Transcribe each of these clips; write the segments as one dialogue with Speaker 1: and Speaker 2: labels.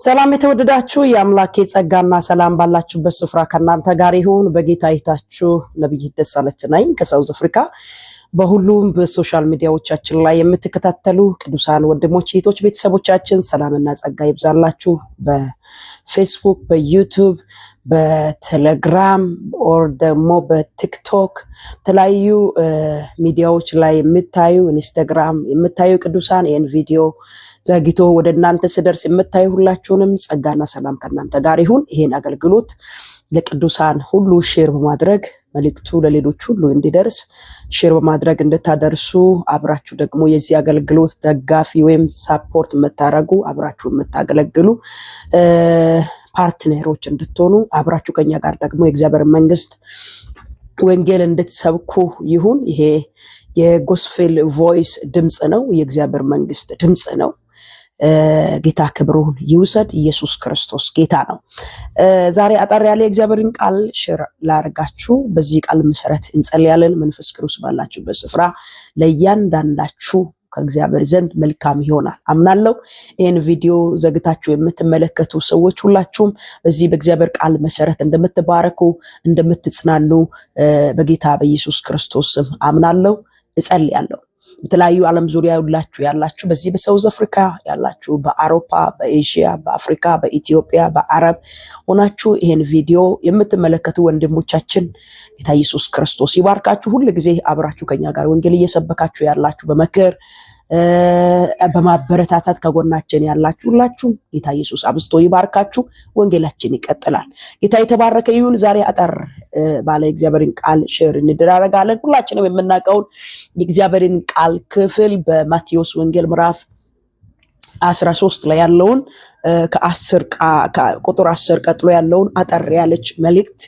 Speaker 1: ሰላም የተወደዳችሁ የአምላኬ ጸጋና ሰላም ባላችሁበት ስፍራ ከናንተ ጋር ይሁን። በጌታ ይታችሁ ነብይ ደሳለች ነኝ ከሳውዝ አፍሪካ። በሁሉም በሶሻል ሚዲያዎቻችን ላይ የምትከታተሉ ቅዱሳን ወንድሞች እህቶች ቤተሰቦቻችን ሰላምና ጸጋ ይብዛላችሁ። በፌስቡክ፣ በዩቲዩብ፣ በቴሌግራም ኦር ደግሞ በቲክቶክ ተለያዩ ሚዲያዎች ላይ የምታዩ ኢንስታግራም የምታዩ ቅዱሳን ይህን ቪዲዮ ዘግይቶ ወደ እናንተ ስደርስ የምታዩ ሁላችሁንም ጸጋና ሰላም ከናንተ ጋር ይሁን። ይሄን አገልግሎት ለቅዱሳን ሁሉ ሼር በማድረግ መልእክቱ ለሌሎች ሁሉ እንዲደርስ ሼር በማድረግ እንድታደርሱ አብራችሁ ደግሞ የዚህ አገልግሎት ደጋፊ ወይም ሳፖርት የምታረጉ አብራችሁ የምታገለግሉ ፓርትነሮች እንድትሆኑ አብራችሁ ከኛ ጋር ደግሞ የእግዚአብሔር መንግስት ወንጌል እንድትሰብኩ ይሁን። ይሄ የጎስፔል ቮይስ ድምጽ ነው፣ የእግዚአብሔር መንግስት ድምጽ ነው። ጌታ ክብሩን ይውሰድ። ኢየሱስ ክርስቶስ ጌታ ነው። ዛሬ አጠር ያለ የእግዚአብሔርን ቃል ሼር ላርጋችሁ። በዚህ ቃል መሰረት እንጸልያለን። መንፈስ ቅዱስ ባላችሁበት ስፍራ ለእያንዳንዳችሁ ከእግዚአብሔር ዘንድ መልካም ይሆናል አምናለሁ። ይህን ቪዲዮ ዘግታችሁ የምትመለከቱ ሰዎች ሁላችሁም በዚህ በእግዚአብሔር ቃል መሰረት እንደምትባረኩ እንደምትጽናኑ በጌታ በኢየሱስ ክርስቶስ ስም አምናለሁ፣ እጸልያለሁ። በተለያዩ ዓለም ዙሪያ ያላችሁ በዚህ በሳውዝ አፍሪካ ያላችሁ፣ በአውሮፓ፣ በኤዥያ፣ በአፍሪካ፣ በኢትዮጵያ፣ በአረብ ሆናችሁ ይሄን ቪዲዮ የምትመለከቱ ወንድሞቻችን ጌታ ኢየሱስ ክርስቶስ ይባርካችሁ። ሁሉ ጊዜ አብራችሁ ከኛ ጋር ወንጌል እየሰበካችሁ ያላችሁ፣ በመከር በማበረታታት ከጎናችን ያላችሁ ሁላችሁ ጌታ ኢየሱስ አብስቶ ይባርካችሁ። ወንጌላችን ይቀጥላል። ጌታ የተባረከ ይሁን። ዛሬ አጠር ባለ እግዚአብሔርን ቃል ሼር እንደራረጋለን። ሁላችንም የምናውቀውን የእግዚአብሔርን ቃል ክፍል በማቴዎስ ወንጌል ምዕራፍ 13 ላይ ያለውን ከቁጥር 10 ቀጥሎ ያለውን አጠር ያለች መልእክት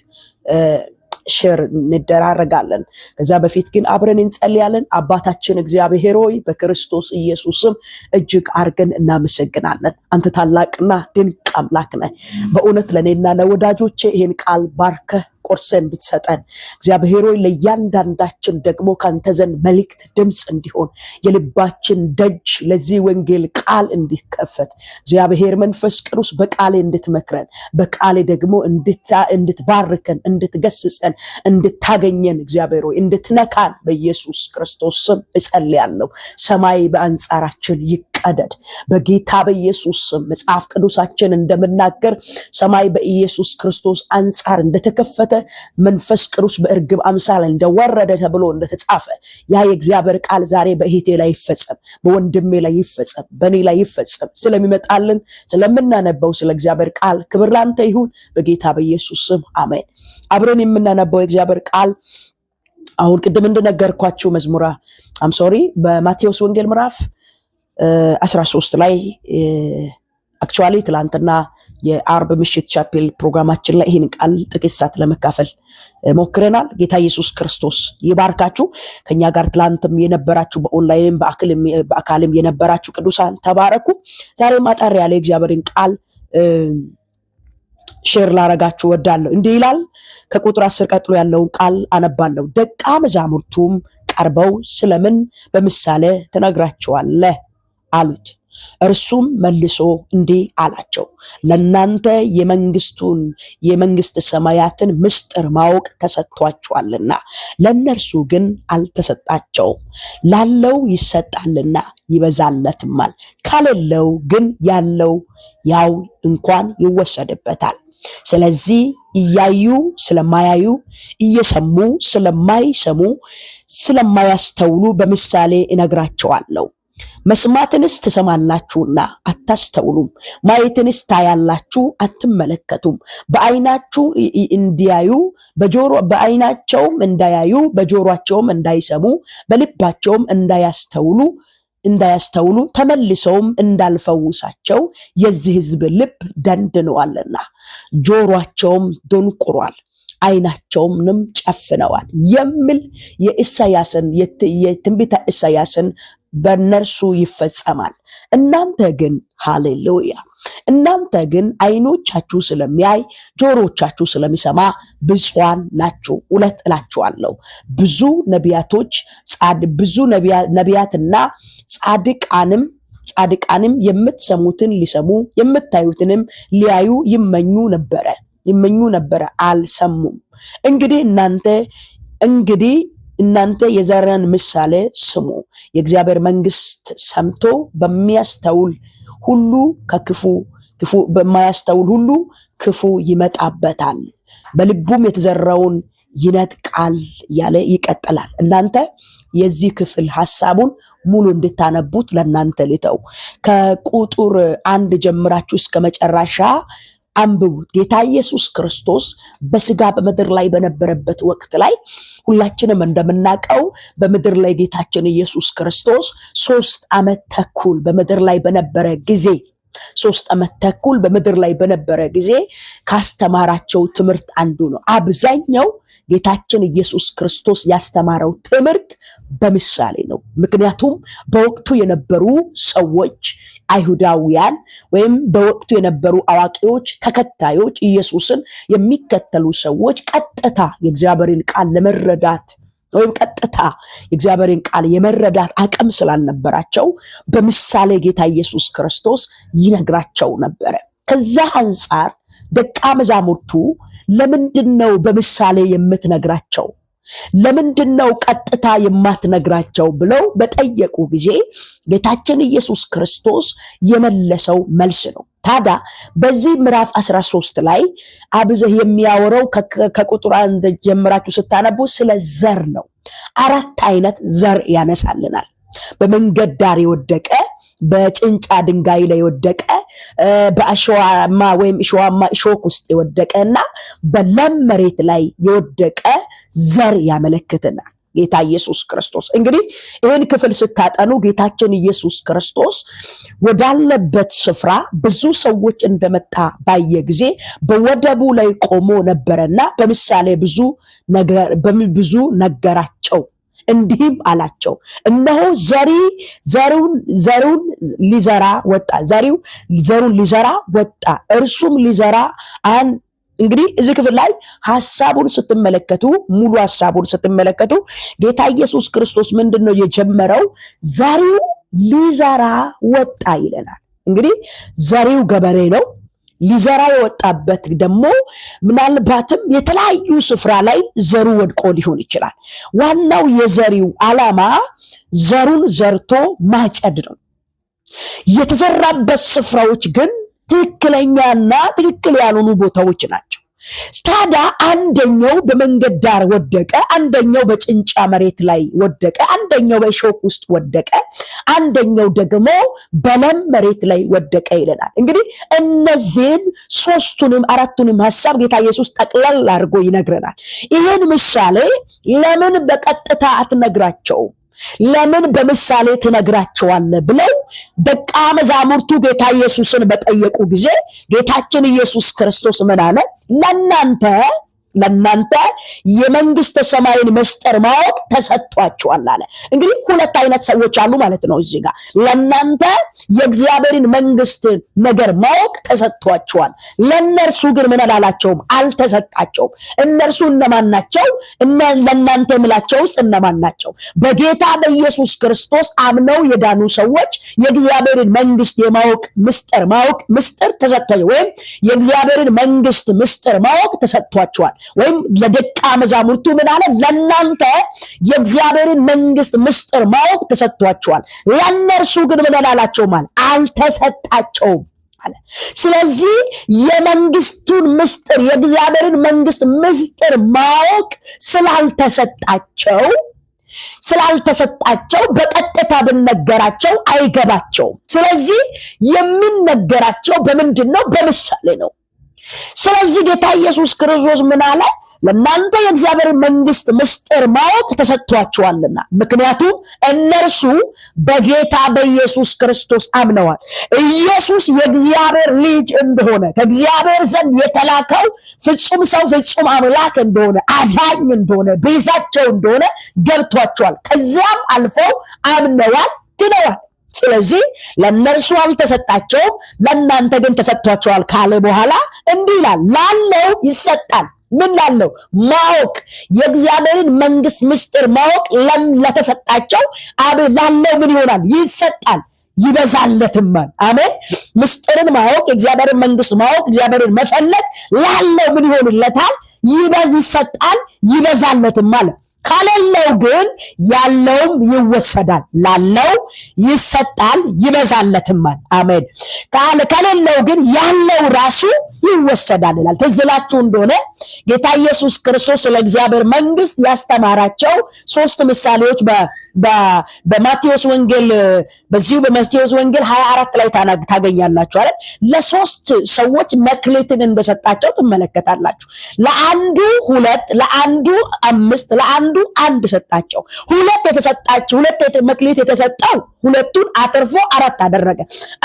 Speaker 1: ሼር እንደራረጋለን። ከዛ በፊት ግን አብረን እንጸልያለን። አባታችን እግዚአብሔር ሆይ በክርስቶስ ኢየሱስም እጅግ አርገን እናመሰግናለን። አንተ ታላቅና ድንቅ አምላክ ነህ። በእውነት ለኔና ለወዳጆቼ ይሄን ቃል ባርከህ ቆርሰን ብትሰጠን እግዚአብሔር ሆይ ለእያንዳንዳችን ደግሞ ካንተ ዘንድ መልእክት ድምጽ እንዲሆን የልባችን ደጅ ለዚህ ወንጌል ቃል እንዲከፈት እግዚአብሔር መንፈስ ቅዱስ በቃሌ እንድትመክረን በቃሌ ደግሞ እንድትባርከን እንድትገስጸን እንድታገኘን እግዚአብሔር ሆይ እንድትነካን በኢየሱስ ክርስቶስ ስም እጸልያለሁ። ሰማይ በአንጻራችን ይቀደድ በጌታ በኢየሱስ ስም። መጽሐፍ ቅዱሳችን እንደምናገር ሰማይ በኢየሱስ ክርስቶስ አንጻር እንደተከፈተ መንፈስ ቅዱስ በእርግብ አምሳል እንደወረደ ተብሎ እንደተጻፈ ያ የእግዚአብሔር ቃል ዛሬ በእህቴ ላይ ይፈጸም፣ በወንድሜ ላይ ይፈጸም፣ በእኔ ላይ ይፈጸም። ስለሚመጣልን ስለምናነበው ስለ እግዚአብሔር ቃል ክብር ላንተ ይሁን በጌታ በኢየሱስ ስም አሜን። አብረን የምናነበው የእግዚአብሔር ቃል አሁን ቅድም እንደነገርኳችሁ በማቴዎስ ወንጌል ምዕራፍ 13 ላይ አክቹአሊ ትላንትና የአርብ ምሽት ቻፔል ፕሮግራማችን ላይ ይህን ቃል ጥቂት ሰዓት ለመካፈል ሞክረናል። ጌታ ኢየሱስ ክርስቶስ ይባርካችሁ። ከኛ ጋር ትላንትም የነበራችሁ በኦንላይንም በአካልም የነበራችሁ ቅዱሳን ተባረኩ። ዛሬም አጠር ያለ እግዚአብሔርን ቃል ሼር ላረጋችሁ ወዳለሁ። እንዲህ ይላል። ከቁጥር 10 ቀጥሎ ያለውን ቃል አነባለሁ። ደቀ መዛሙርቱም ቀርበው ስለምን በምሳሌ ትነግራቸዋለህ አሉት። እርሱም መልሶ እንዲህ አላቸው፣ ለእናንተ የመንግስት ሰማያትን ምስጢር ማወቅ ተሰጥቷቸዋልና ለእነርሱ ግን አልተሰጣቸውም። ላለው ይሰጣልና ይበዛለትማል፣ ካለለው ግን ያለው ያው እንኳን ይወሰድበታል። ስለዚህ እያዩ ስለማያዩ፣ እየሰሙ ስለማይሰሙ፣ ስለማያስተውሉ በምሳሌ እነግራቸዋለሁ። መስማትንስ ትሰማላችሁና አታስተውሉም፣ ማየትንስ ታያላችሁ አትመለከቱም። በዓይናቸው እንዳያዩ፣ በጆሮአቸውም እንዳይሰሙ፣ በልባቸውም እንዳያስተውሉ እንዳያስተውሉ ተመልሰውም እንዳልፈውሳቸው የዚህ ሕዝብ ልብ ደንድነዋልና ጆሮአቸውም ደንቁሯል ዓይናቸውንም ጨፍነዋል የሚል የትንቢተ ኢሳይያስን በእነርሱ ይፈጸማል። እናንተ ግን ሃሌሉያ እናንተ ግን ዓይኖቻችሁ ስለሚያይ ጆሮቻችሁ ስለሚሰማ ብፁዓን ናችሁ። እውነት እላችኋለሁ ብዙ ነቢያትና ጻድቃንም የምትሰሙትን ሊሰሙ የምታዩትንም ሊያዩ ይመኙ ነበረ አልሰሙም። እናንተ የዘርን ምሳሌ ስሙ። የእግዚአብሔር መንግስት ሰምቶ በሚያስተውል ሁሉ በማያስተውል ሁሉ ክፉ ይመጣበታል፣ በልቡም የተዘራውን ይነጥቃል እያለ ይቀጥላል። እናንተ የዚህ ክፍል ሐሳቡን ሙሉ እንድታነቡት ለእናንተ ልተው። ከቁጥር 1 ጀምራችሁ እስከ መጨረሻ አንብቡት። ጌታ ኢየሱስ ክርስቶስ በስጋ በምድር ላይ በነበረበት ወቅት ላይ ሁላችንም እንደምናውቀው በምድር ላይ ጌታችን ኢየሱስ ክርስቶስ 3 ዓመት ተኩል በምድር ላይ በነበረ ጊዜ ካስተማራቸው ትምህርት አንዱ ነው። አብዛኛው ጌታችን ኢየሱስ ክርስቶስ ያስተማረው ትምህርት በምሳሌ ነው። ምክንያቱም በወቅቱ የነበሩ ሰዎች አይሁዳውያን ወይም በወቅቱ የነበሩ አዋቂዎች፣ ተከታዮች፣ ኢየሱስን የሚከተሉ ሰዎች ቀጥታ የእግዚአብሔርን ቃል ለመረዳት ወይም ቀጥታ የእግዚአብሔርን ቃል የመረዳት አቅም ስላልነበራቸው በምሳሌ ጌታ ኢየሱስ ክርስቶስ ይነግራቸው ነበረ። ከዛ አንፃር ደቀ መዛሙርቱ ለምንድነው በምሳሌ የምትነግራቸው? ለምንድነው ቀጥታ የማትነግራቸው ብለው በጠየቁ ጊዜ ጌታችን ኢየሱስ ክርስቶስ የመለሰው መልስ ነው። ታዲያ በዚህ ምዕራፍ 13 ላይ አብዘህ የሚያወራው ከቁጥር 1 ጀምራችሁ ስታነቡ ስለ ዘር ነው። 4 አይነት ዘር ያነሳልናል። በመንገድ ዳር የወደቀ፣ በጭንጫ ድንጋይ ላይ የወደቀ፣ በአሸዋማ ወይም እሾክ ውስጥ የወደቀ እና በለም መሬት ላይ የወደቀ ዘር ያመለክተናል። ጌታ ኢየሱስ ክርስቶስ እንግዲህ ይህን ክፍል ስታጠኑ ጌታችን ኢየሱስ ክርስቶስ ወዳለበት ስፍራ ብዙ ሰዎች እንደመጣ ባየ ጊዜ በወደቡ ላይ ቆሞ ነበረና በምሳሌ ብዙ ነገራቸው። እንዲህም አላቸው፣ እነሆ ዘሩን ሊዘራ ወጣ። እርሱም ሊዘራ እንግዲህ እዚህ ክፍል ላይ ሙሉ ሐሳቡን ስትመለከቱ ጌታ ኢየሱስ ክርስቶስ ምንድነው የጀመረው? ዘሪው ሊዘራ ወጣ ይለናል። እንግዲህ ዘሪው ገበሬ ነው። ሊዘራ የወጣበት ደግሞ ምናልባትም የተለያዩ ስፍራ ላይ ዘሩ ወድቆ ሊሆን ይችላል። ዋናው የዘሪው ዓላማ ዘሩን ዘርቶ ማጨድ ነው። የተዘራበት ስፍራዎች ግን ትክክለኛና ትክክል ያልሆኑ ቦታዎች ናቸው። ታዲያ አንደኛው በመንገድ ዳር ወደቀ፣ አንደኛው በጭንጫ መሬት ላይ ወደቀ፣ አንደኛው በእሾክ ውስጥ ወደቀ፣ አንደኛው ደግሞ በለም መሬት ላይ ወደቀ ይለናል። እንግዲህ እነዚህን 4ቱንም ሐሳብ ጌታ ኢየሱስ ጠቅለል አድርጎ ይነግረናል። ይህን ምሳሌ ለምን በቀጥታ አትነግራቸውም? ለምን በምሳሌ ትነግራቸዋለህ ብለው ደቀ መዛሙርቱ ጌታ ኢየሱስን በጠየቁ ጊዜ ጌታችን ኢየሱስ ክርስቶስ ምን አለ? ለእናንተ የመንግስተ ሰማይን ምስጢር ማወቅ ተሰጥቷችኋል አለ። እንግዲህ 2 አይነት ሰዎች አሉ ማለት ነው እዚህ ጋር። ለእናንተ የእግዚአብሔርን መንግስት ነገር ማወቅ ተሰጥቷችኋል፣ ለእነርሱ ግን ምን አላላቸውም? አልተሰጣቸውም። እነርሱ እነማን ናቸው? ለእናንተ የምላቸው ውስጥ እነማን ናቸው? በጌታ በኢየሱስ ክርስቶስ አምነው የዳኑ ሰዎች የእግዚአብሔርን መንግስት የማወቅ ምስጢር ተሰጥቷቸዋል፣ ወይም የእግዚአብሔርን መንግስት ምስጢር ማወቅ ተሰጥቷቸዋል። ወይም ለደቀ መዛሙርቱ ምን አለ? ለእናንተ የእግዚአብሔርን መንግስት ምስጢር ማወቅ ተሰጥቷቸዋል፣ ለእነርሱ ግን ምን አላላቸውም? አልተሰጣቸውም አለ። ስለዚህ የመንግስቱን ምስጢር የእግዚአብሔርን መንግስት ምስጢር ማወቅ ስላልተሰጣቸው በቀጥታ ብነገራቸው አይገባቸውም። ስለዚህ የሚነገራቸው በምንድን ነው? በምሳሌ ነው። ስለዚህ ጌታ ኢየሱስ ክርስቶስ ምን አለ? ለእናንተ የእግዚአብሔር መንግስት ምስጢር ማወቅ ተሰጥቷቸዋልና ምክንያቱም እነርሱ በጌታ በኢየሱስ ክርስቶስ አምነዋል። ኢየሱስ የእግዚአብሔር ልጅ እንደሆነ ከእግዚአብሔር ዘንድ የተላከው ፍጹም ሰው ፍጹም አምላክ እንደሆነ አዳኝ እንደሆነ ቤዛቸው እንደሆነ ገብቷቸዋል። ከዚያም አልፈው አምነዋል፣ ድነዋል። ስለዚህ ለእነርሱ አልተሰጣቸውም፣ ለእናንተ ግን ተሰጥቷቸዋል ካለ በኋላ እንዲህ ይላል፣ ላለው ይሰጣል። ምን ላለው? ማወቅ፣ የእግዚአብሔርን መንግስት ምስጢር ማወቅ ለተሰጣቸው ላለው ምን ይሆናል? ይሰጣል፣ ይበዛለትማል። አሜን። ምስጢርን ማወቅ፣ የእግዚአብሔርን መንግስት ማወቅ፣ እግዚአብሔርን መፈለግ ላለው ምን ይሆንለታል? ይሰጣል፣ ይበዛለትማል። ከሌለው ግን ያለውም ይወሰዳል። ላለው ይሰጣል፣ ይበዛለትማል። አሜን። ከሌለው ግን ያለው ራሱ ይወሰዳል ይላል። ትዝ ይላችሁ እንደሆነ ጌታ ኢየሱስ ክርስቶስ ስለ እግዚአብሔር መንግስት ያስተማራቸው 3 ምሳሌዎች በማቴዎስ ወንጌል በዚሁ በማቴዎስ ወንጌል 24 ላይ ታገኛላችሁ አይደል? ለ3 ሰዎች መክሊትን እንደሰጣቸው ትመለከታላችሁ። ለአንዱ 2፣ ለአንዱ 5፣ ለአንዱ 1 ሰጣቸው። 2 የተሰጣቸው 2 መክሊት የተሰጠው 2ቱን አትርፎ 4 አደረገ።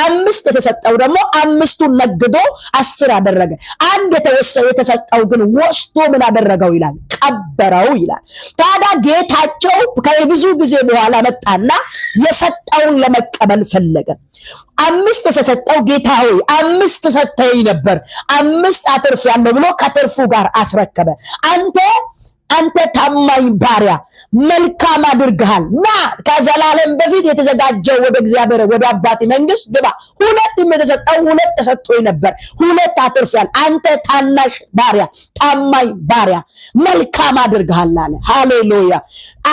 Speaker 1: 5 የተሰጠው ደግሞ 5ቱን ነግዶ 10 አደረገ። 1 የተሰጠው ግን ወስዶ ምን አደረገው ይላል? ቀበረው ይላል። ታዲያ ጌታቸው ከብዙ ጊዜ በኋላ መጣና የሰጠውን ለመቀበል ፈለገ። 5 የተሰጠው ጌታ ሆይ 5 ሰጠኝ ነበር 5 አትርፍ ያለው ብሎ ከትርፉ ጋር አስረከበ። አንተ ታማኝ ባሪያ መልካም አድርገሃል፣ ና ከዘላለም በፊት የተዘጋጀው ወደ እግዚአብሔር ወደ አባቴ መንግስት ግባ። 2 የተሰጠው 2 ተሰጥቶኝ ነበር 2 አትርፌያል። አንተ ታናሽ ባሪያ ታማኝ ባሪያ መልካም አድርገሃል አለ። ሃሌሉያ።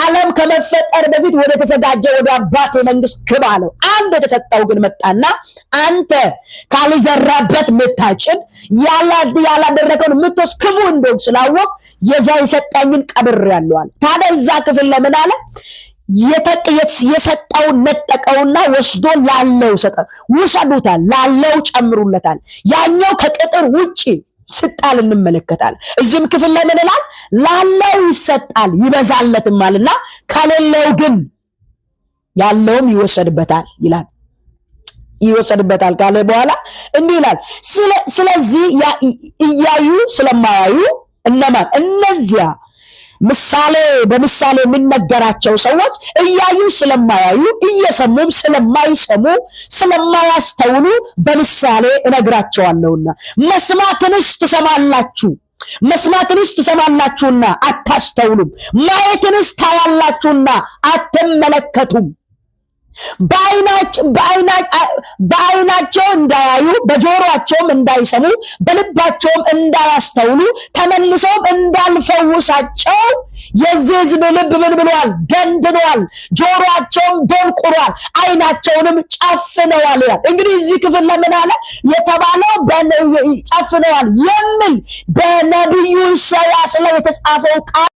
Speaker 1: ዓለም ከመፈጠር በፊት ወደ ተዘጋጀው ወደ አባቴ መንግስት ግባ አለው። 1 የተሰጠው ግን መጣና አንተ ካልዘራበት ምታጭድ ያላደረከውን ምትወስ ክፉ እንደሆነ ስላወቅ የዛ ይሰጣኝን ቀብሬያለሁ አለ። ታዲያ እዛ ክፍል ለምን አለ? የሰጠውን ነጠቀውና ወስዶ ላለው ሰጠው። ውሰዱታል፣ ላለው ጨምሩለታል። ያኛው ከቅጥር ውጪ ስጣል እንመለከታለን። እዚህም ክፍል ለምን ይላል? ላለው ይሰጣል ይበዛለትማልና ከሌለው ግን ያለውም ይወሰድበታል ይላል። ይወሰድበታል ካለ በኋላ እንዲህ ይላል፣ ስለዚህ እያዩ ስለማያዩ እነማን? እነዚያ በምሳሌ የሚነገራቸው ሰዎች እያዩ ስለማያዩ እየሰሙም ስለማይሰሙ ስለማያስተውሉ በምሳሌ እነግራቸዋለሁና መስማትንስ ትሰማላችሁና አታስተውሉም፣ ማየትንስ ታያላችሁና አትመለከቱም። በዓይናቸው እንዳያዩ በጆሮአቸውም እንዳይሰሙ በልባቸውም እንዳያስተውሉ ተመልሰውም እንዳልፈውሳቸው የዚህ ሕዝብ ልብ ምን ብሏል? ደንድኗል። ጆሮአቸውም ደንቁሯል፣ ዓይናቸውንም ጨፍነዋል ይላል። እንግዲህ እዚህ ክፍል ለምን አለ የተባለው? ጨፍነዋል የሚል በነቢዩ ኢሳይያስ ላይ የተጻፈው ቃል